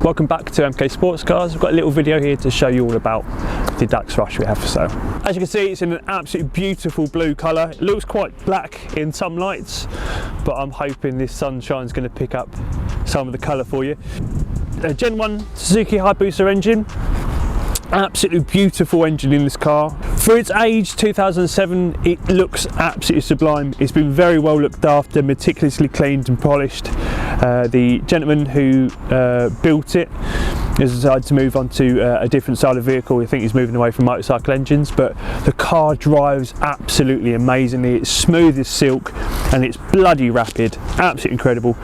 Welcome back to MK Sportscars. We've got a little video here to show you all about the Dax Rush we have for sale. As you can see, it's in an absolutely beautiful blue colour. It looks quite black in some lights, but I'm hoping this sunshine is going to pick up some of the colour for you. A Gen 1 Suzuki Hayabusa engine. Absolutely beautiful engine in this car. For its age, 2007, it looks absolutely sublime. It's been very well looked after, meticulously cleaned and polished. The gentleman who built it has decided to move on to a different style of vehicle. I think he's moving away from motorcycle engines, but the car drives absolutely amazingly. It's smooth as silk and it's bloody rapid, absolutely incredible.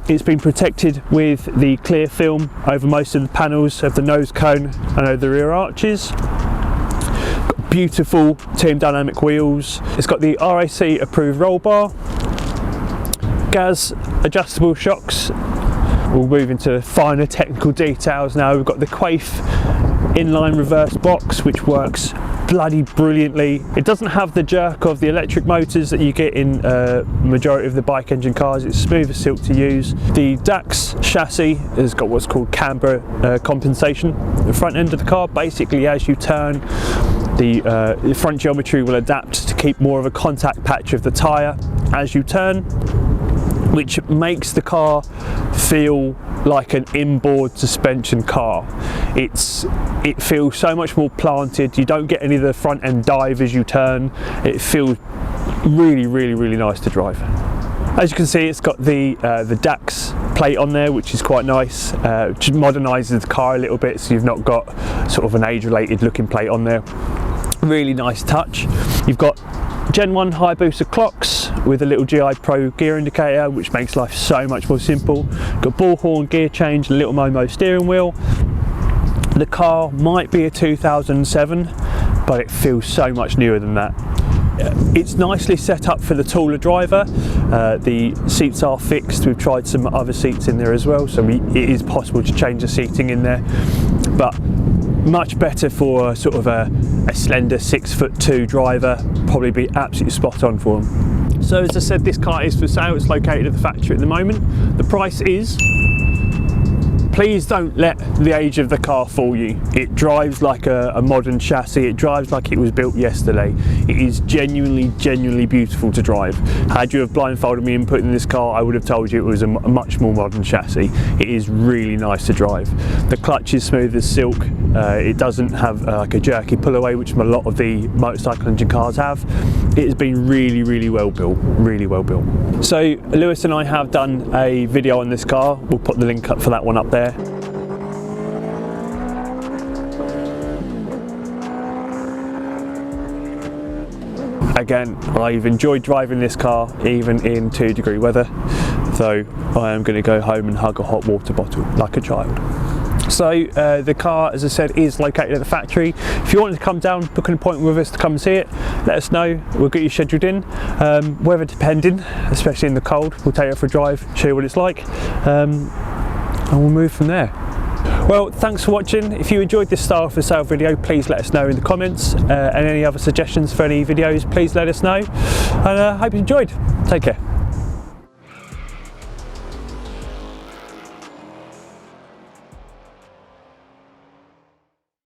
It's been protected with the clear film over most of the panels of the nose cone and over the rear arches. Got beautiful team dynamic wheels. It's got the RAC approved roll bar, gas adjustable shocks. We'll move into finer technical details now. We've got the Quaife inline reverse box, which works bloody brilliantly. It doesn't have the jerk of the electric motors that you get in majority of the bike engine cars. It's smooth as silk to use. The Dax chassis has got what's called camber compensation. The front end of the car, basically as you turn, the front geometry will adapt to keep more of a contact patch of the tyre as you turn, which makes the car feel like an inboard suspension car. It feels so much more planted. You don't get any of the front end dive as you turn. It feels really nice to drive. As you can see, it's got the Dax plate on there, which is quite nice. Just modernises the car a little bit, so you've not got sort of an age-related looking plate on there. Really nice touch. You've got Gen 1 Hayabusa clocks with a little GI Pro gear indicator, which makes life so much more simple. Got ball horn, gear change, a little Momo steering wheel. The car might be a 2007, but it feels so much newer than that. It's nicely set up for the taller driver. The seats are fixed. We've tried some other seats in there as well, so it is possible to change the seating in there, but much better for sort of a slender 6'2" driver. Probably be absolutely spot on for them. So as I said, this car is for sale. It's located at the factory at the moment. The price is, please don't let the age of the car fool you. It drives like a modern chassis. It drives like it was built yesterday. It is genuinely beautiful to drive. Had you have blindfolded me and put in this car, I would have told you it was a much more modern chassis. It is really nice to drive. The clutch is smooth as silk. It doesn't have like a jerky pull away, which a lot of the motorcycle engine cars have. It has been really well built, really well built. So Lewis and I have done a video on this car. We'll put the link up for that one up there. Again, I've enjoyed driving this car even in 2-degree weather, so I am going to go home and hug a hot water bottle like a child. So the car, as I said, is located at the factory. If you wanted to come down, book an appointment with us to come and see it, let us know. We'll get you scheduled in. Weather depending, especially in the cold, we'll take you for a drive, show you what it's like, and we'll move from there. Well, thanks for watching. If you enjoyed this style for sale video, please let us know in the comments, and any other suggestions for any videos, please let us know, and I hope you enjoyed. Take care.